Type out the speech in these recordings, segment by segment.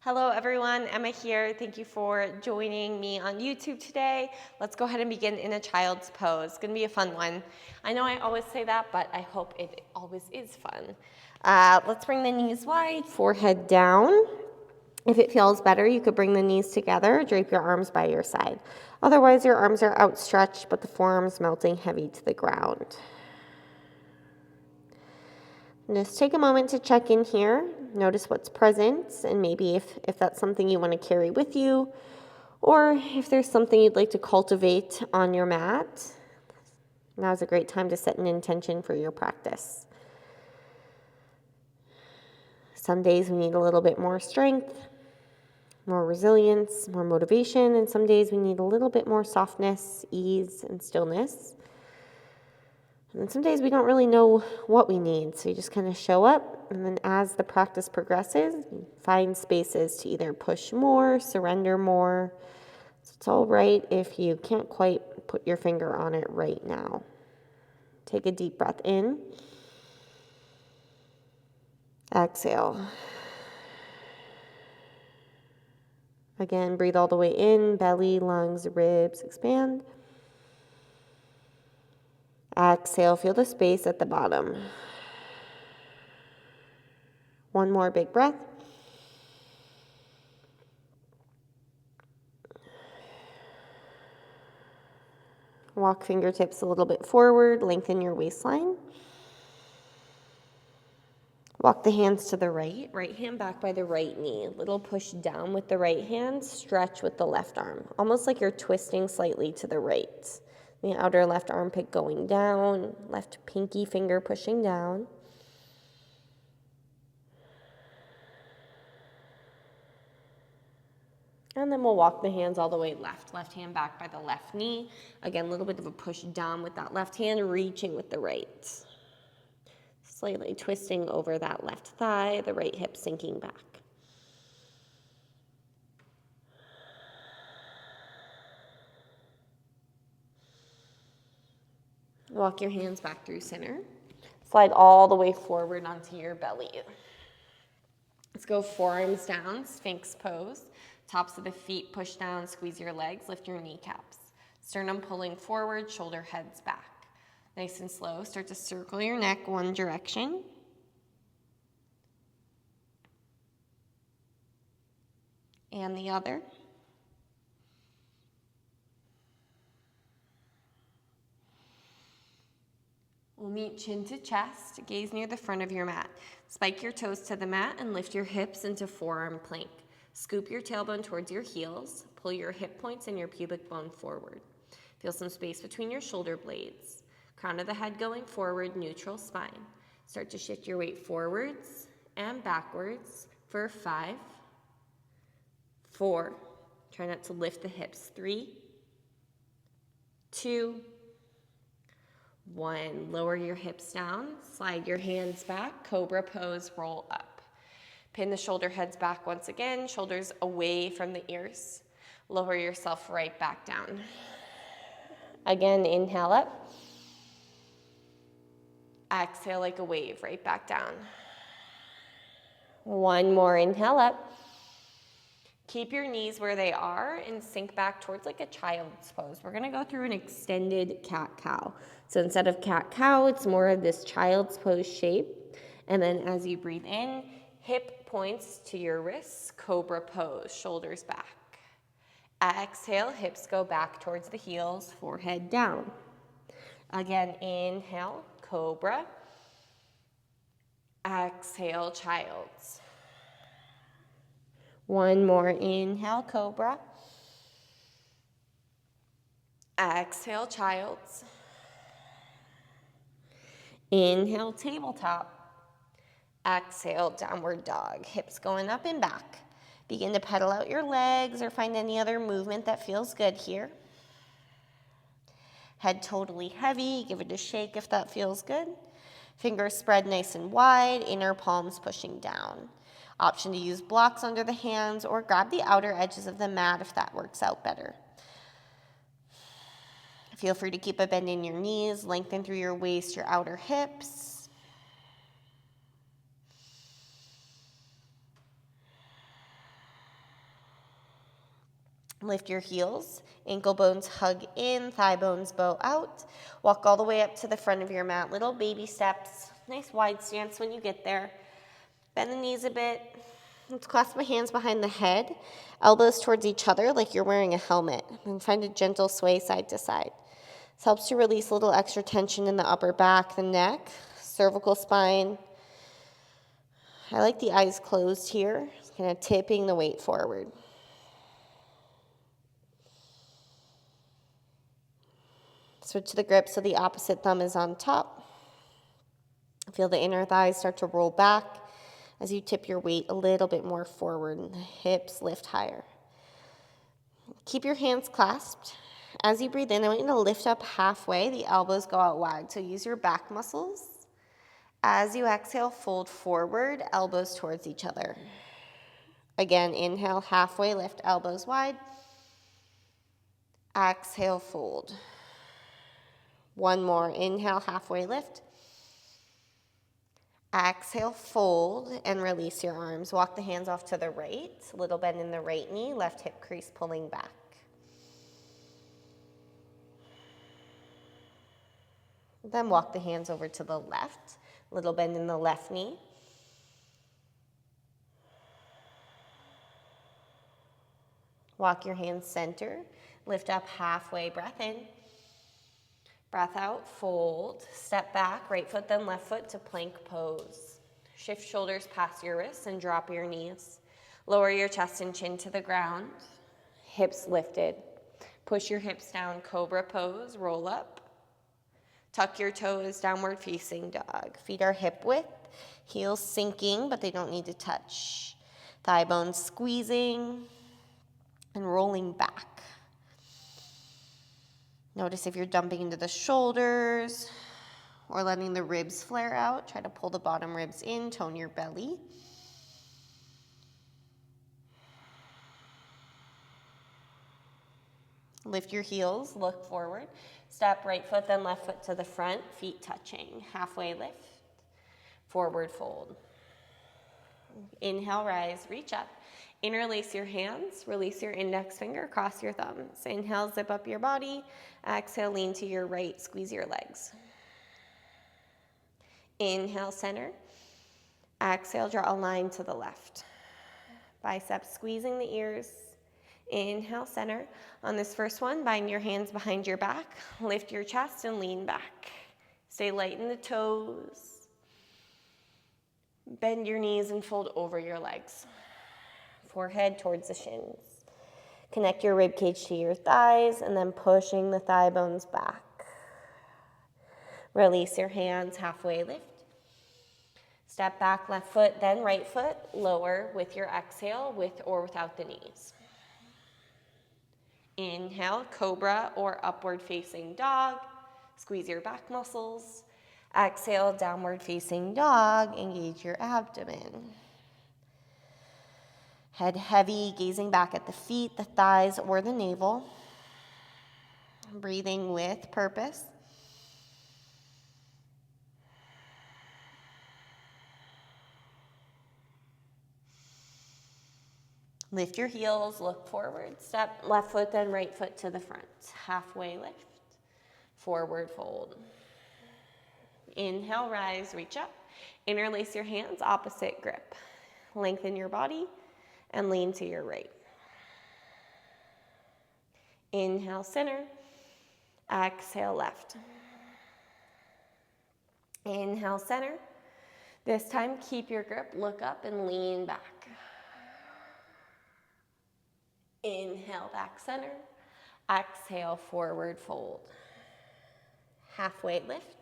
Hello everyone, Emma here. Thank you for joining me on YouTube today. Let's go ahead and begin in a child's pose. It's gonna be a fun one. I know I always say that, but I hope it always is fun. Let's bring the knees wide, forehead down. If it feels better, you could bring the knees together, drape your arms by your side. Otherwise, your arms are outstretched, but the forearms melting heavy to the ground. And just take a moment to check in here. Notice what's present, and maybe if that's something you want to carry with you, or if there's something you'd like to cultivate on your mat, now's a great time to set an intention for your practice. Some days we need a little bit more strength, more resilience, more motivation, and some days we need a little bit more softness, ease, and stillness. And some days we don't really know what we need, so you just kind of show up, and then as the practice progresses, you find spaces to either push more, surrender more. So it's all right if you can't quite put your finger on it right now. Take a deep breath in. Exhale. Again, breathe all the way in, belly, lungs, ribs, expand. Exhale, feel the space at the bottom. One more big breath. Walk fingertips a little bit forward, lengthen your waistline. Walk the hands to the right hand back by the right knee. Little push down with the right hand, stretch with the left arm, almost like you're twisting slightly to the right. The outer left armpit going down, left pinky finger pushing down. And then we'll walk the hands all the way left hand back by the left knee. Again, a little bit of a push down with that left hand, reaching with the right. Slightly twisting over that left thigh, the right hip sinking back. Walk your hands back through center. Slide all the way forward onto your belly. Let's go forearms down, Sphinx pose. Tops of the feet push down, squeeze your legs, lift your kneecaps. Sternum pulling forward, shoulder heads back. Nice and slow, start to circle your neck one direction. And the other. We'll meet chin to chest, gaze near the front of your mat. Spike your toes to the mat and lift your hips into forearm plank. Scoop your tailbone towards your heels. Pull your hip points and your pubic bone forward. Feel some space between your shoulder blades. Crown of the head going forward, neutral spine. Start to shift your weight forwards and backwards for 5, 4. Try not to lift the hips. 3, 2, 1. Lower your hips down. Slide your hands back. Cobra pose, roll up. Pin the shoulder heads back once again. Shoulders away from the ears. Lower yourself right back down. Again, inhale up. Exhale like a wave, right back down. One more inhale up. Keep your knees where they are and sink back towards like a child's pose. We're gonna go through an extended cat-cow. So instead of cat-cow, it's more of this child's pose shape. And then as you breathe in, hip points to your wrists, cobra pose, shoulders back. Exhale, hips go back towards the heels, forehead down. Again, inhale, cobra. Exhale, child's. One more inhale, cobra. Exhale, child's. Inhale, tabletop. Exhale, downward dog. Hips going up and back. Begin to pedal out your legs or find any other movement that feels good here. Head totally heavy. Give it a shake if that feels good. Fingers spread nice and wide. Inner palms pushing down. Option to use blocks under the hands or grab the outer edges of the mat if that works out better. Feel free to keep a bend in your knees. Lengthen through your waist, your outer hips. Lift your heels, ankle bones hug in, thigh bones bow out. Walk all the way up to the front of your mat, little baby steps. Nice wide stance when you get there. Bend the knees a bit. Let's clasp my hands behind the head, elbows towards each other like you're wearing a helmet, and find a gentle sway side to side. This helps to release a little extra tension in the upper back, the neck, cervical spine. I like the eyes closed here, kind of tipping the weight forward. Switch to the grip so the opposite thumb is on top. Feel the inner thighs start to roll back as you tip your weight a little bit more forward and the hips lift higher. Keep your hands clasped. As you breathe in, I want you to lift up halfway. The elbows go out wide, so use your back muscles. As you exhale, fold forward, elbows towards each other. Again, inhale, halfway, lift elbows wide. Exhale, fold. One more. Inhale, halfway lift. Exhale, fold, and release your arms. Walk the hands off to the right. A little bend in the right knee, left hip crease pulling back. Then walk the hands over to the left. A little bend in the left knee. Walk your hands center. Lift up halfway, breath in. Breath out, fold, step back, right foot then left foot to plank pose. Shift shoulders past your wrists and drop your knees. Lower your chest and chin to the ground. Hips lifted. Push your hips down, cobra pose, roll up. Tuck your toes, downward facing dog. Feet are hip width, heels sinking, but they don't need to touch. Thigh bones squeezing and rolling back. Notice if you're dumping into the shoulders or letting the ribs flare out. Try to pull the bottom ribs in, tone your belly. Lift your heels, look forward. Step right foot, then left foot to the front, feet touching. Halfway lift, forward fold. Inhale, rise, reach up. Interlace your hands, release your index finger, cross your thumbs. Inhale, zip up your body. Exhale, lean to your right, squeeze your legs. Inhale, center. Exhale, draw a line to the left. Biceps squeezing the ears. Inhale, center. On this first one, bind your hands behind your back, lift your chest and lean back. Stay light in the toes. Bend your knees and fold over your legs. Forehead towards the shins. Connect your rib cage to your thighs and then pushing the thigh bones back. Release your hands, halfway lift. Step back, left foot, then right foot. Lower with your exhale, with or without the knees. Inhale, cobra or upward facing dog. Squeeze your back muscles. Exhale, downward facing dog. Engage your abdomen. Head heavy, gazing back at the feet, the thighs, or the navel. Breathing with purpose. Lift your heels, look forward. Step left foot, then right foot to the front. Halfway lift, forward fold. Inhale, rise, reach up. Interlace your hands, opposite grip. Lengthen your body and lean to your right. Inhale, center. Exhale, left. Inhale, center. This time, keep your grip, look up and lean back. Inhale, back center. Exhale, forward fold. Halfway lift.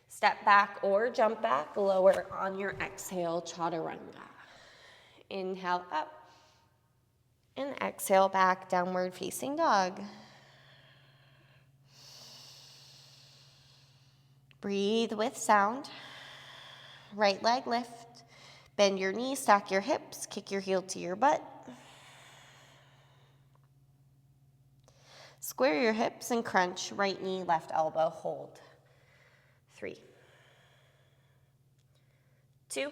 Step back or jump back, lower on your exhale, chaturanga. Inhale up. And exhale back, downward facing dog. Breathe with sound. Right leg lift. Bend your knees, stack your hips, kick your heel to your butt. Square your hips and crunch, right knee, left elbow, hold. 3, 2,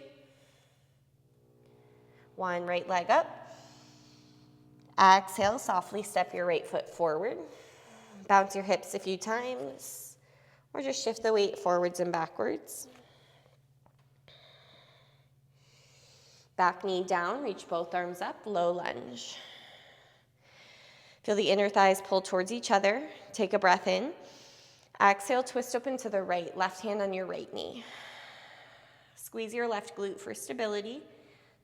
1, right leg up. Exhale, softly step your right foot forward. Bounce your hips a few times, or just shift the weight forwards and backwards. Back knee down, reach both arms up, low lunge. Feel the inner thighs pull towards each other. Take a breath in. Exhale, twist open to the right, left hand on your right knee. Squeeze your left glute for stability.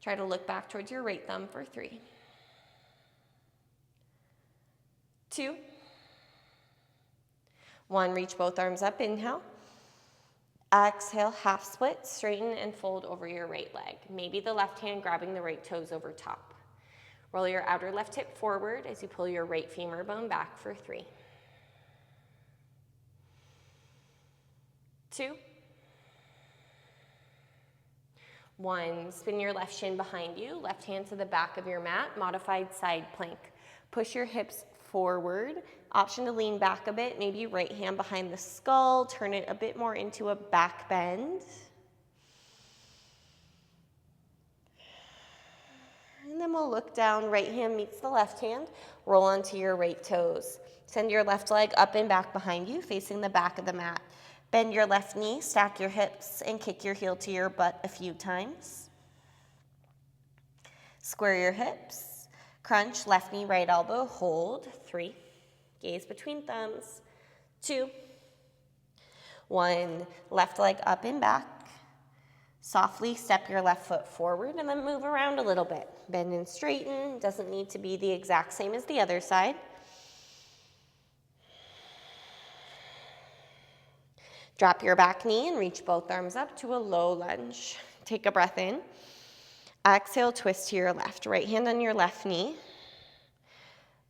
Try to look back towards your right thumb for 3, 2, 1. Reach both arms up, inhale. Exhale, half split, straighten and fold over your right leg. Maybe the left hand grabbing the right toes over top. Roll your outer left hip forward as you pull your right femur bone back for 3, 2, 1. Spin your left shin behind you, left hand to the back of your mat, modified side plank. Push your hips forward. Option to lean back a bit, maybe right hand behind the skull, turn it a bit more into a back bend. And then we'll look down, right hand meets the left hand, roll onto your right toes. Send your left leg up and back behind you, facing the back of the mat. Bend your left knee, stack your hips, and kick your heel to your butt a few times. Square your hips, crunch, left knee, right elbow, hold, 3. Gaze between thumbs, 2, 1. Left leg up and back. Softly step your left foot forward and then move around a little bit. Bend and straighten, doesn't need to be the exact same as the other side. Drop your back knee and reach both arms up to a low lunge. Take a breath in. Exhale, twist to your left. Right hand on your left knee.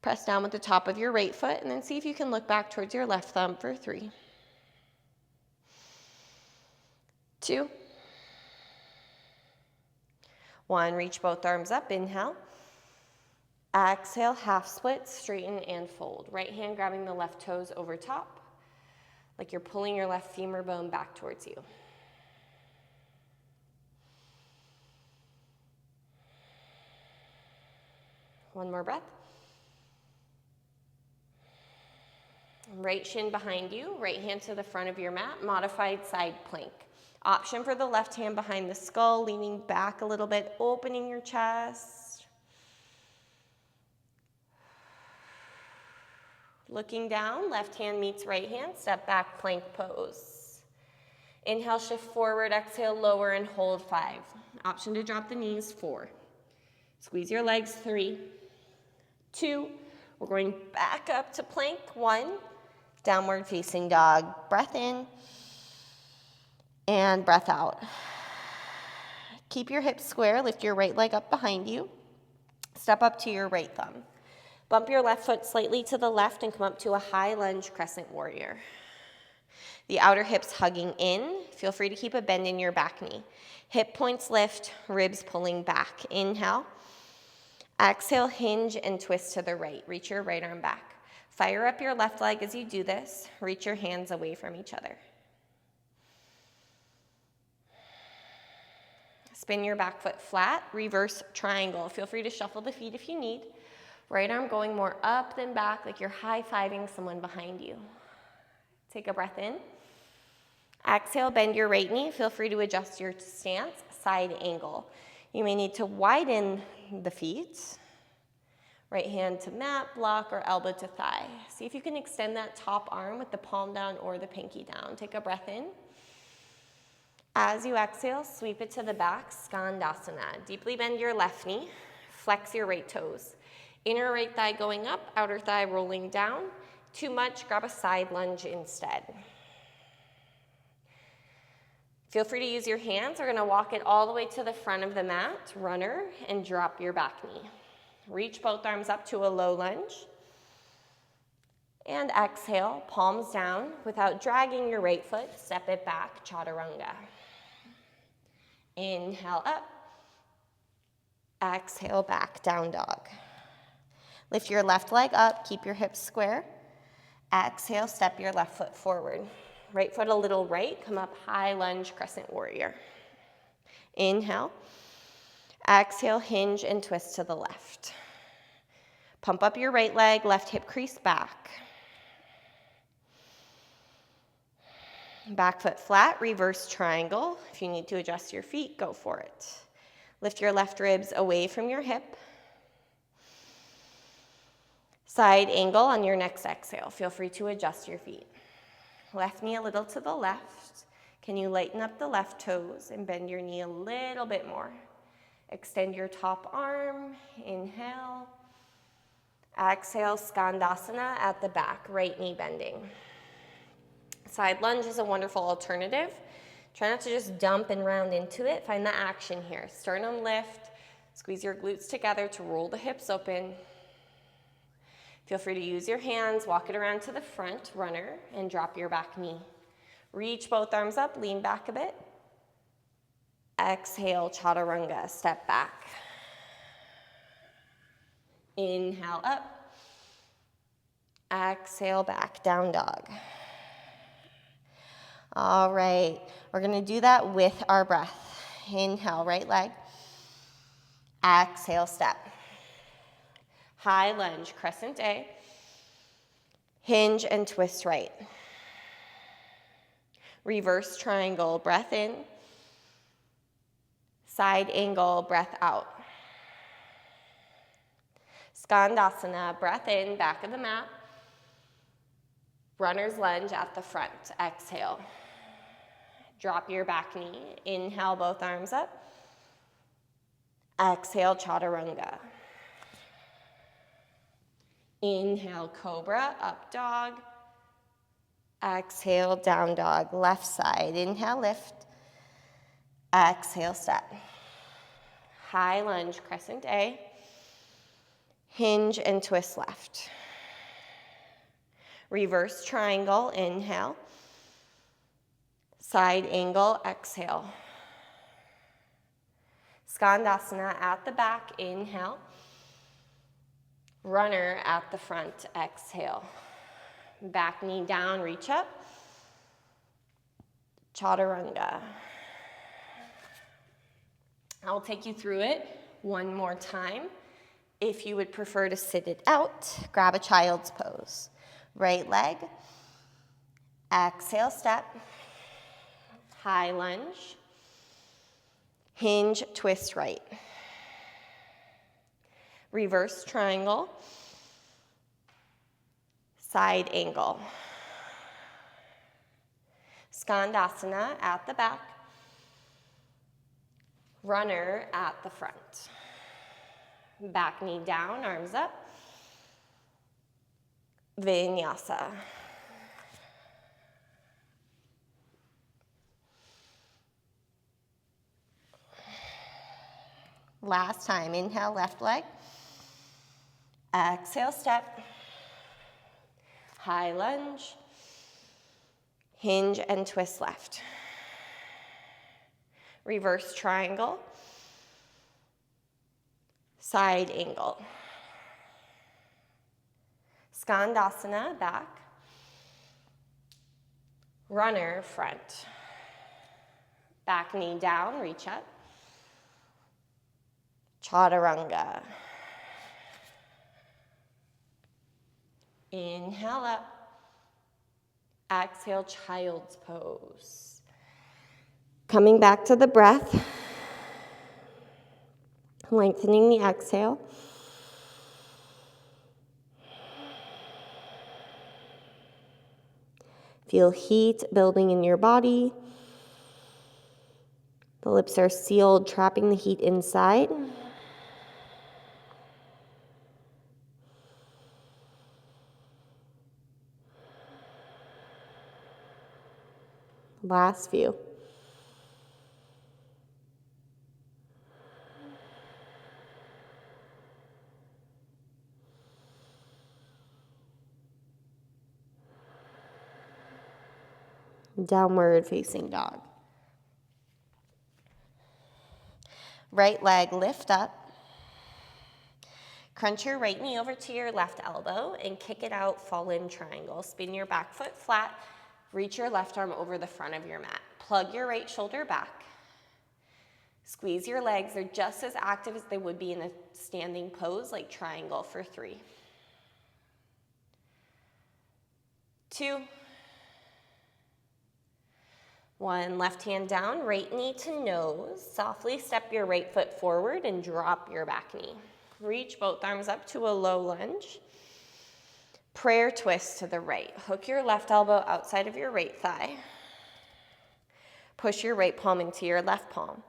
Press down with the top of your right foot and then see if you can look back towards your left thumb for 3, 2, 1. Reach both arms up, inhale. Exhale, half split, straighten and fold. Right hand grabbing the left toes over top, like you're pulling your left femur bone back towards you. One more breath. Right shin behind you, right hand to the front of your mat, modified side plank. Option for the left hand behind the skull, leaning back a little bit, opening your chest. Looking down, left hand meets right hand, step back, plank pose. Inhale, shift forward, exhale, lower and hold 5. Option to drop the knees, 4. Squeeze your legs, 3, 2. We're going back up to plank, 1. Downward facing dog. Breath in and breath out. Keep your hips square, lift your right leg up behind you. Step up to your right thumb. Bump your left foot slightly to the left and come up to a high lunge crescent warrior. The outer hips hugging in. Feel free to keep a bend in your back knee. Hip points lift, ribs pulling back. Inhale. Exhale, hinge and twist to the right. Reach your right arm back. Fire up your left leg as you do this. Reach your hands away from each other. Spin your back foot flat, reverse triangle. Feel free to shuffle the feet if you need. Right arm going more up than back, like you're high-fiving someone behind you. Take a breath in. Exhale, bend your right knee. Feel free to adjust your stance, side angle. You may need to widen the feet. Right hand to mat, block, or elbow to thigh. See if you can extend that top arm with the palm down or the pinky down. Take a breath in. As you exhale, sweep it to the back, Skandasana. Deeply bend your left knee, flex your right toes. Inner right thigh going up, outer thigh rolling down. Too much, grab a side lunge instead. Feel free to use your hands. We're gonna walk it all the way to the front of the mat, runner, and drop your back knee. Reach both arms up to a low lunge. And exhale, palms down. Without dragging your right foot, step it back, Chaturanga. Inhale up. Exhale, back, down dog. Lift your left leg up, keep your hips square. Exhale, step your left foot forward. Right foot a little right, come up high lunge, crescent warrior. Inhale. Exhale, hinge and twist to the left. Pump up your right leg, left hip crease back. Back foot flat, reverse triangle. If you need to adjust your feet, go for it. Lift your left ribs away from your hip. Side angle on your next exhale. Feel free to adjust your feet. Left knee a little to the left. Can you lighten up the left toes and bend your knee a little bit more? Extend your top arm. Inhale. Exhale, Skandasana at the back, right knee bending. Side lunge is a wonderful alternative. Try not to just dump and round into it. Find the action here. Sternum lift. Squeeze your glutes together to roll the hips open. Feel free to use your hands, walk it around to the front, runner, and drop your back knee. Reach both arms up, lean back a bit. Exhale, Chaturanga, step back. Inhale up. Exhale back, down dog. All right, we're gonna do that with our breath. Inhale, right leg. Exhale, step. High lunge, crescent A. Hinge and twist right. Reverse triangle, breath in. Side angle, breath out. Skandasana, breath in, back of the mat. Runner's lunge at the front, exhale. Drop your back knee, inhale, both arms up. Exhale, Chaturanga. Inhale, Cobra, up dog. Exhale, down dog, left side. Inhale, lift. Exhale, step. High lunge, crescent A. Hinge and twist left. Reverse triangle, inhale. Side angle, exhale. Skandasana at the back, inhale. Runner at the front, exhale. Back knee down, reach up. Chaturanga. I'll take you through it one more time. If you would prefer to sit it out, grab a child's pose. Right leg. Exhale, step. High lunge. Hinge, twist right. Reverse triangle. Side angle. Skandasana at the back. Runner at the front. Back knee down, arms up. Vinyasa. Last time, inhale, left leg. Exhale, step. High lunge. Hinge and twist left. Reverse triangle. Side angle. Skandasana, back. Runner, front. Back knee down, reach up. Chaturanga. Inhale up. Exhale, child's pose. Coming back to the breath. Lengthening the exhale. Feel heat building in your body. The lips are sealed, trapping the heat inside. Last few. Downward facing dog. Right leg lift up. Crunch your right knee over to your left elbow and kick it out, fall in triangle. Spin your back foot flat. Reach your left arm over the front of your mat. Plug your right shoulder back. Squeeze your legs. They're just as active as they would be in a standing pose, like triangle, for 3. 2. 1, left hand down, right knee to nose. Softly step your right foot forward and drop your back knee. Reach both arms up to a low lunge. Prayer twist to the right. Hook your left elbow outside of your right thigh. Push your right palm into your left palm.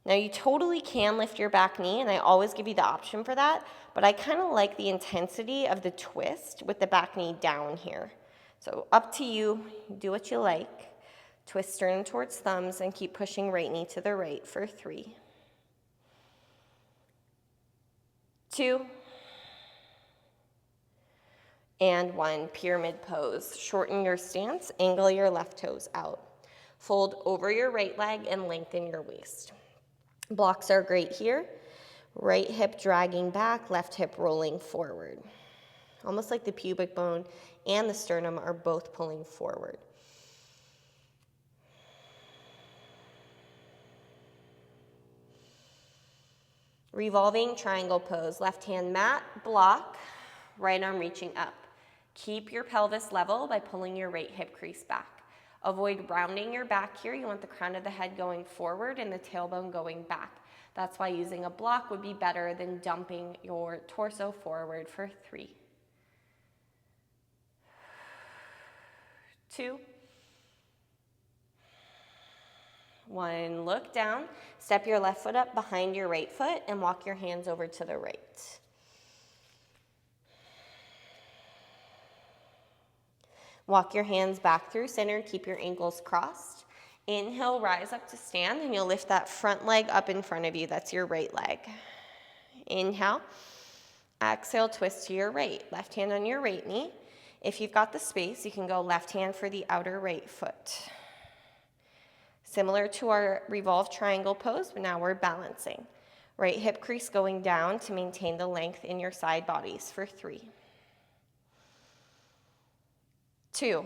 Now you totally can lift your back knee, and I always give you the option for that, but I kind of like the intensity of the twist with the back knee down here. So up to you, do what you like. Twist sternum towards thumbs and keep pushing right knee to the right for 3. 2. And 1, pyramid pose. Shorten your stance, angle your left toes out. Fold over your right leg and lengthen your waist. Blocks are great here. Right hip dragging back, left hip rolling forward. Almost like the pubic bone and the sternum are both pulling forward. Revolving triangle pose. Left hand mat, block, right arm reaching up. Keep your pelvis level by pulling your right hip crease back. Avoid rounding your back here. You want the crown of the head going forward and the tailbone going back. That's why using a block would be better than dumping your torso forward for 3. 2. 1, look down, step your left foot up behind your right foot and walk your hands over to the right. Walk your hands back through center, keep your ankles crossed. Inhale, rise up to stand, and you'll lift that front leg up in front of you. That's your right leg. Inhale. Exhale, twist to your right. Left hand on your right knee. If you've got the space, you can go left hand for the outer right foot. Similar to our revolved triangle pose, but now we're balancing. Right hip crease going down to maintain the length in your side bodies for 3. 2.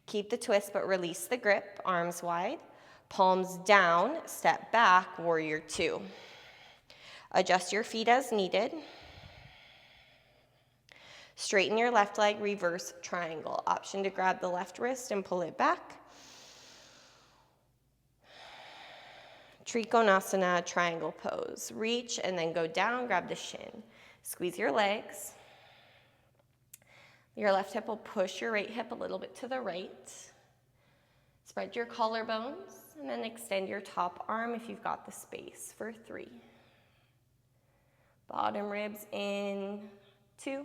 Keep the twist, but release the grip, arms wide. Palms down, step back, warrior 2. Adjust your feet as needed. Straighten your left leg, reverse triangle. Option to grab the left wrist and pull it back. Trikonasana, triangle pose. Reach and then go down, grab the shin. Squeeze your legs. Your left hip will push your right hip a little bit to the right. Spread your collarbones and then extend your top arm if you've got the space for 3. Bottom ribs in, 2.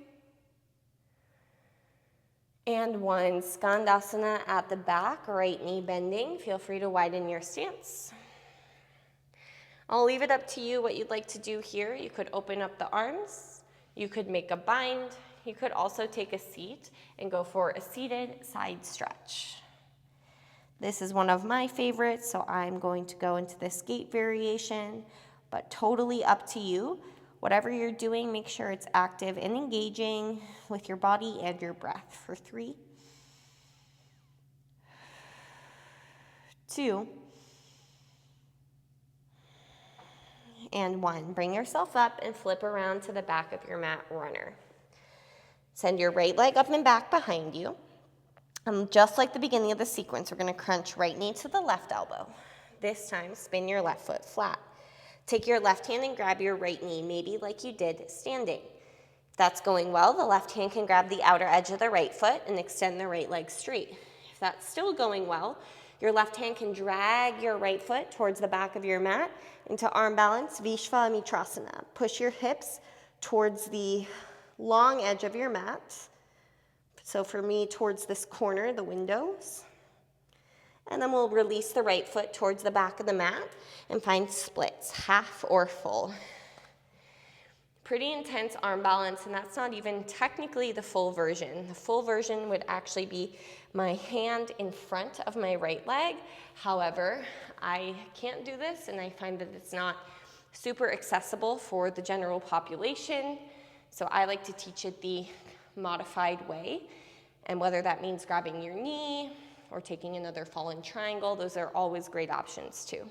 And 1, Skandasana at the back, right knee bending. Feel free to widen your stance. I'll leave it up to you what you'd like to do here. You could open up the arms. You could make a bind. You could also take a seat and go for a seated side stretch. This is one of my favorites, so I'm going to go into this gate variation, but totally up to you. Whatever you're doing, make sure it's active and engaging with your body and your breath for 3, 2, and 1. Bring yourself up and flip around to the back of your mat, runner. Send your right leg up and back behind you. Just like the beginning of the sequence, we're going to crunch right knee to the left elbow. This time, spin your left foot flat. Take your left hand and grab your right knee, maybe like you did standing. If that's going well, the left hand can grab the outer edge of the right foot and extend the right leg straight. If that's still going well, your left hand can drag your right foot towards the back of your mat into arm balance, Visvamitrasana. Push your hips towards the long edge of your mat. So for me, towards this corner, the windows. And then we'll release the right foot towards the back of the mat and find splits, half or full. Pretty intense arm balance, and that's not even technically the full version. The full version would actually be my hand in front of my right leg. However, I can't do this, and I find that it's not super accessible for the general population. So I like to teach it the modified way, and whether that means grabbing your knee, or taking another fallen triangle. Those are always great options too.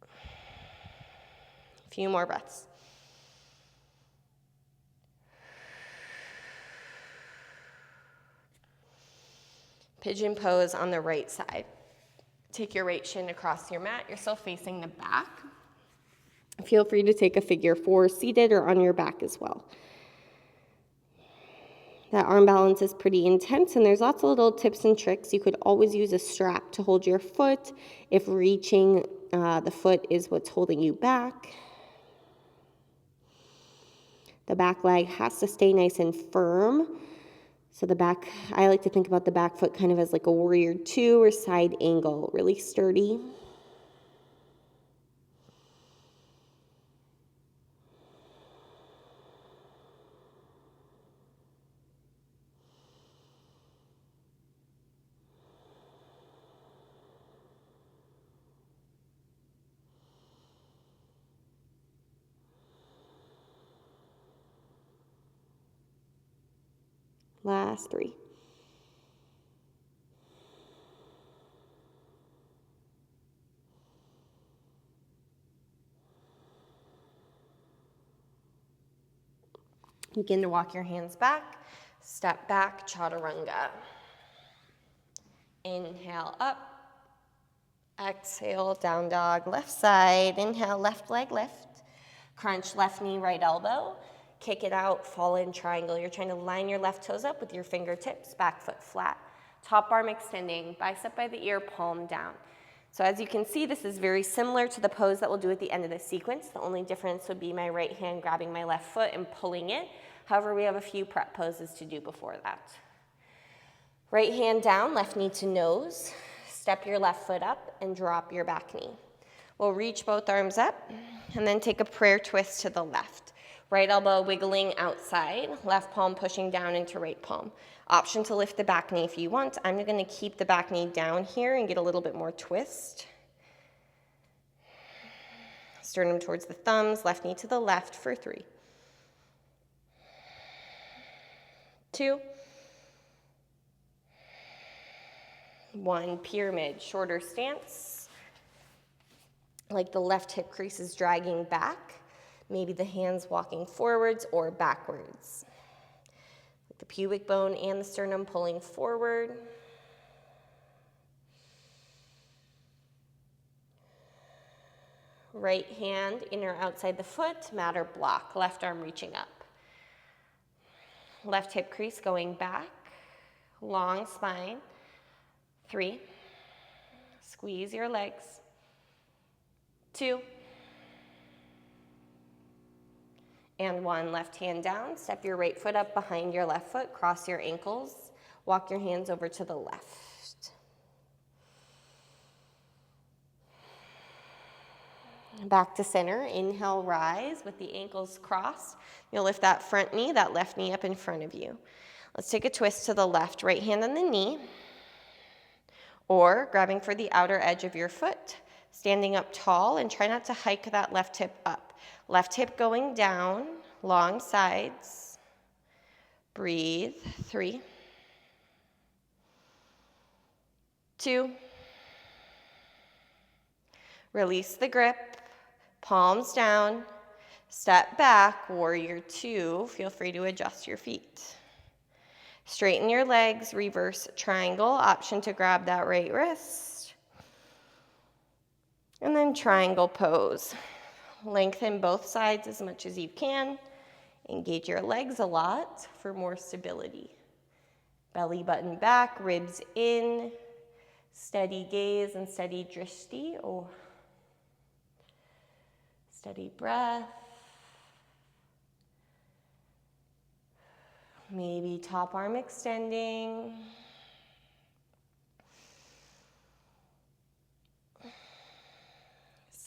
A few more breaths. Pigeon pose on the right side. Take your right shin across your mat. You're still facing the back. Feel free to take a figure 4 seated or on your back as well. That arm balance is pretty intense, and there's lots of little tips and tricks. You could always use a strap to hold your foot if reaching the foot is what's holding you back. The back leg has to stay nice and firm. So I like to think about the back foot kind of as like a warrior 2 or side angle, really sturdy. Last 3. Begin to walk your hands back, step back, chaturanga. Inhale up, exhale, down dog, left side. Inhale, left leg lift. Crunch left knee, right elbow. Kick it out, fallen triangle. You're trying to line your left toes up with your fingertips, back foot flat. Top arm extending, bicep by the ear, palm down. So as you can see, this is very similar to the pose that we'll do at the end of the sequence. The only difference would be my right hand grabbing my left foot and pulling it. However, we have a few prep poses to do before that. Right hand down, left knee to nose. Step your left foot up and drop your back knee. We'll reach both arms up and then take a prayer twist to the left. Right elbow wiggling outside, left palm pushing down into right palm. Option to lift the back knee if you want. I'm going to keep the back knee down here and get a little bit more twist. Sternum towards the thumbs, left knee to the left for 3. 2. 1, pyramid, shorter stance. Like the left hip crease is dragging back. Maybe the hands walking forwards or backwards. The pubic bone and the sternum pulling forward. Right hand, in or outside the foot, mat or block. Left arm reaching up. Left hip crease going back. Long spine. 3. Squeeze your legs. 2. And 1, left hand down, step your right foot up behind your left foot, cross your ankles, walk your hands over to the left. Back to center, inhale, rise with the ankles crossed. You'll lift that front knee, that left knee up in front of you. Let's take a twist to the left, right hand on the knee, or grabbing for the outer edge of your foot, standing up tall, and try not to hike that left hip up. Left hip going down, long sides. Breathe. 3. 2. Release the grip, palms down, step back, warrior 2. Feel free to adjust your feet. Straighten your legs, reverse triangle, option to grab that right wrist. And then triangle pose. Lengthen both sides as much as you can. Engage your legs a lot for more stability. Belly button back, ribs in, steady gaze and steady drishti. Oh. Steady breath. Maybe top arm extending.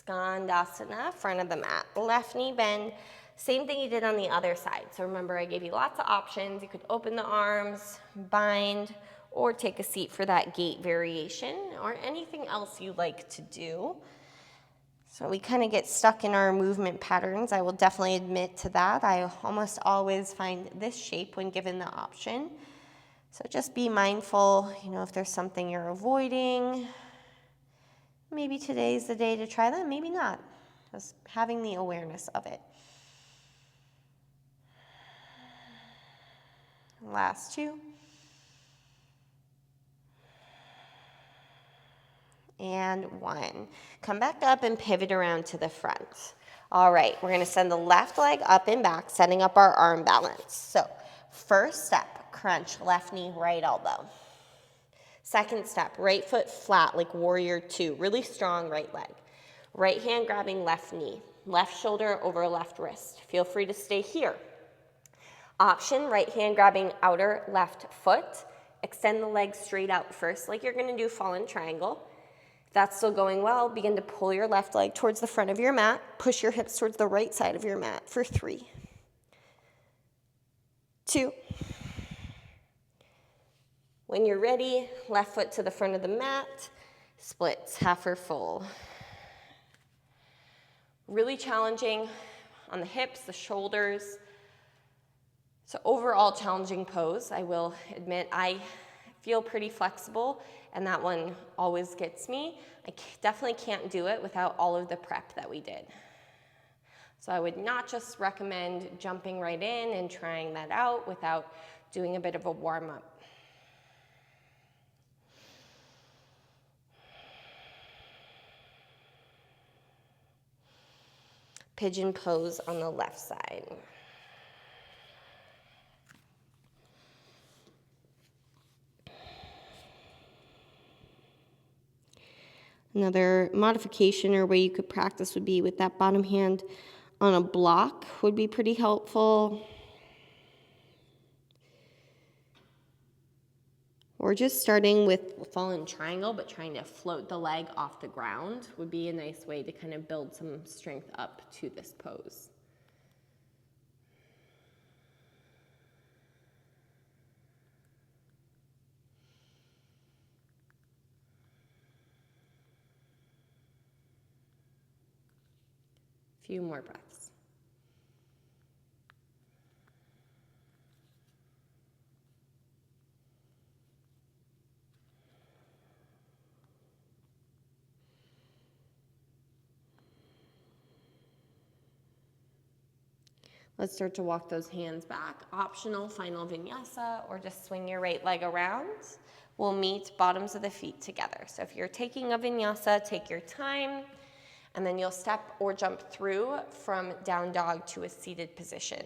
Skandasana, front of the mat. Left knee bend. Same thing you did on the other side. So remember, I gave you lots of options. You could open the arms, bind, or take a seat for that gait variation, or anything else you like to do. So we kind of get stuck in our movement patterns. I will definitely admit to that. I almost always find this shape when given the option. So just be mindful, if there's something you're avoiding. Maybe today's the day to try that, maybe not. Just having the awareness of it. Last two. And one. Come back up and pivot around to the front. All right, we're gonna send the left leg up and back, setting up our arm balance. So first step, crunch, left knee, right elbow. Second step, right foot flat like warrior two, really strong right leg. Right hand grabbing left knee, left shoulder over left wrist. Feel free to stay here. Option, right hand grabbing outer left foot. Extend the leg straight out first, like you're gonna do fallen triangle. If that's still going well, begin to pull your left leg towards the front of your mat. Push your hips towards the right side of your mat for 3, 2. When you're ready, left foot to the front of the mat, splits, half or full. Really challenging on the hips, the shoulders. So overall challenging pose, I will admit. I feel pretty flexible, and that one always gets me. I definitely can't do it without all of the prep that we did. So I would not just recommend jumping right in and trying that out without doing a bit of a warm-up. Pigeon pose on the left side. Another modification or way you could practice would be with that bottom hand on a block would be pretty helpful. Or just starting with fallen triangle, but trying to float the leg off the ground would be a nice way to kind of build some strength up to this pose. Few more breaths. Let's start to walk those hands back. Optional, final vinyasa, or just swing your right leg around. We'll meet bottoms of the feet together. So if you're taking a vinyasa, take your time, and then you'll step or jump through from down dog to a seated position.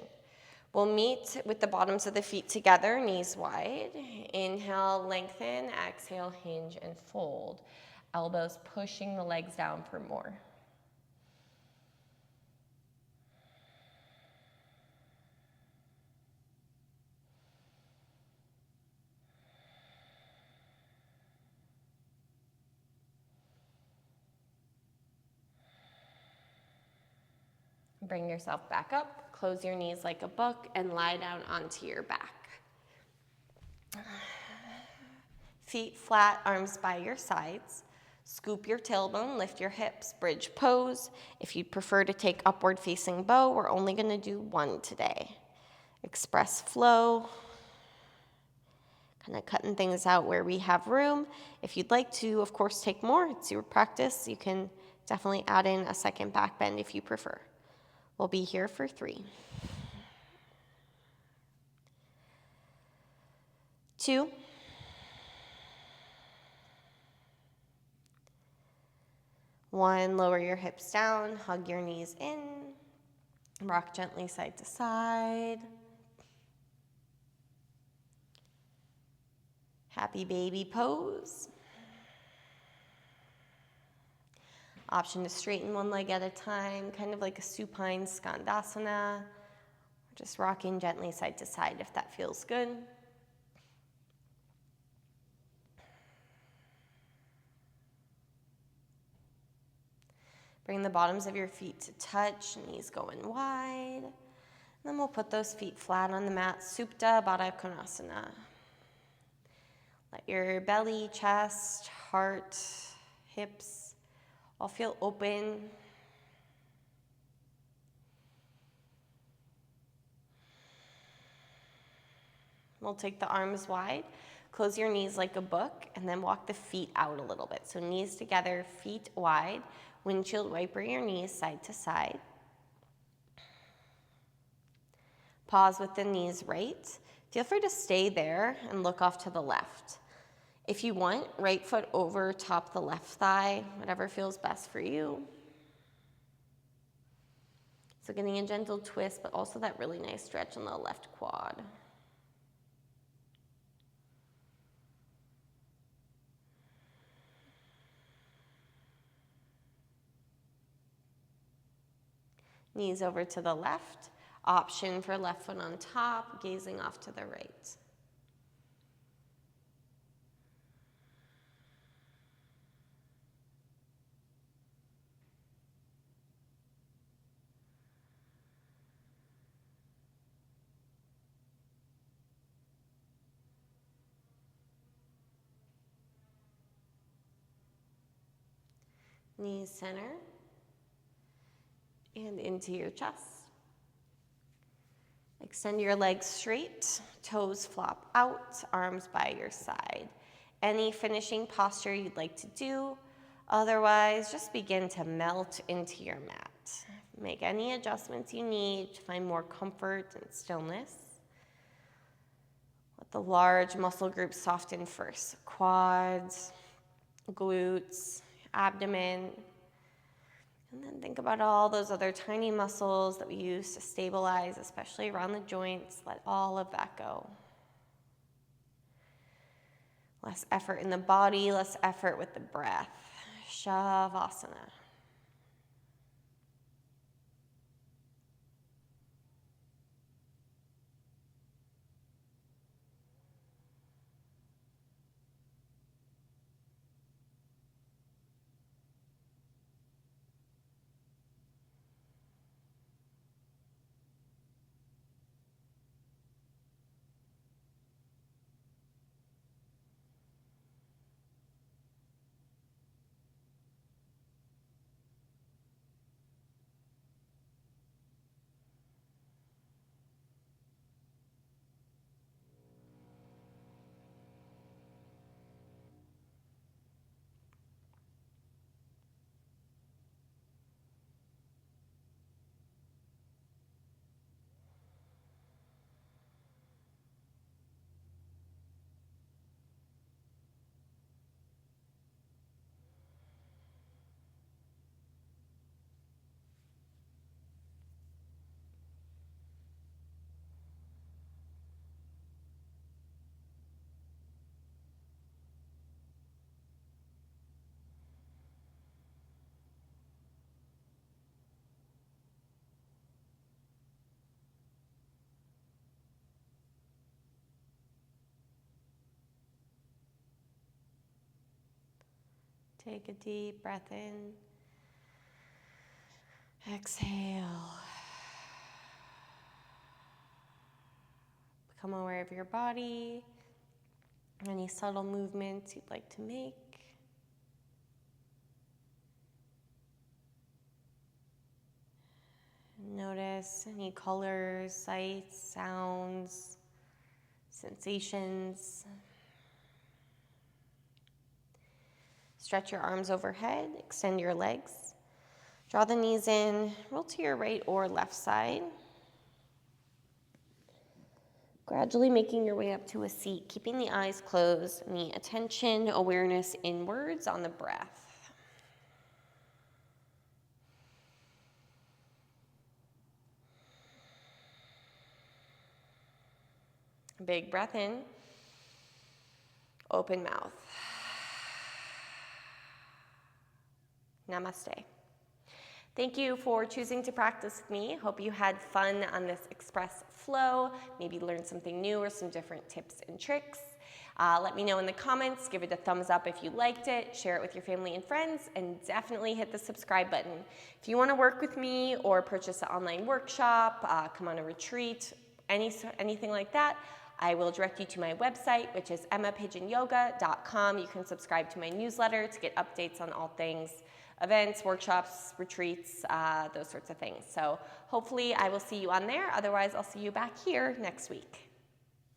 We'll meet with the bottoms of the feet together, knees wide. Inhale, lengthen, exhale, hinge and fold. Elbows pushing the legs down for more. Bring yourself back up, close your knees like a book, and lie down onto your back. Feet flat, arms by your sides. Scoop your tailbone, lift your hips, bridge pose. If you'd prefer to take upward facing bow, we're only gonna do one today. Express flow. Kind of cutting things out where we have room. If you'd like to, of course, take more, it's your practice. You can definitely add in a second back bend if you prefer. We'll be here for 3, 2, 1. Lower your hips down, hug your knees in, rock gently side to side. Happy baby pose. Option to straighten one leg at a time, kind of like a supine skandasana. Just rocking gently side to side if that feels good. Bring the bottoms of your feet to touch, knees going wide. And then we'll put those feet flat on the mat, Supta Baddha Konasana. Let your belly, chest, heart, hips all feel open. We'll take the arms wide, close your knees like a book, and then walk the feet out a little bit. So knees together, feet wide, windshield wiper your knees side to side. Pause with the knees right. Feel free to stay there and look off to the left. If you want, right foot over top the left thigh, whatever feels best for you. So getting a gentle twist, but also that really nice stretch on the left quad. Knees over to the left. Option for left foot on top, gazing off to the right. Knees center and into your chest. Extend your legs straight, toes flop out, arms by your side. Any finishing posture you'd like to do. Otherwise, just begin to melt into your mat. Make any adjustments you need to find more comfort and stillness. Let the large muscle groups soften first. Quads, glutes, abdomen. And then think about all those other tiny muscles that we use to stabilize, especially around the joints. Let all of that go. Less effort in the body, less effort with the breath. Shavasana. Take a deep breath in. Exhale. Become aware of your body, any subtle movements you'd like to make. Notice any colors, sights, sounds, sensations. Stretch your arms overhead, extend your legs. Draw the knees in, roll to your right or left side. Gradually making your way up to a seat, keeping the eyes closed and the attention, awareness inwards on the breath. Big breath in, open mouth. Namaste. Thank you for choosing to practice with me. Hope you had fun on this express flow, maybe learned something new or some different tips and tricks. Let me know in the comments, give it a thumbs up if you liked it, share it with your family and friends, and definitely hit the subscribe button. If you want to work with me or purchase an online workshop, come on a retreat, anything like that, I will direct you to my website, which is emmapigeonyoga.com. You can subscribe to my newsletter to get updates on all things events, workshops, retreats, those sorts of things. So hopefully I will see you on there. Otherwise, I'll see you back here next week.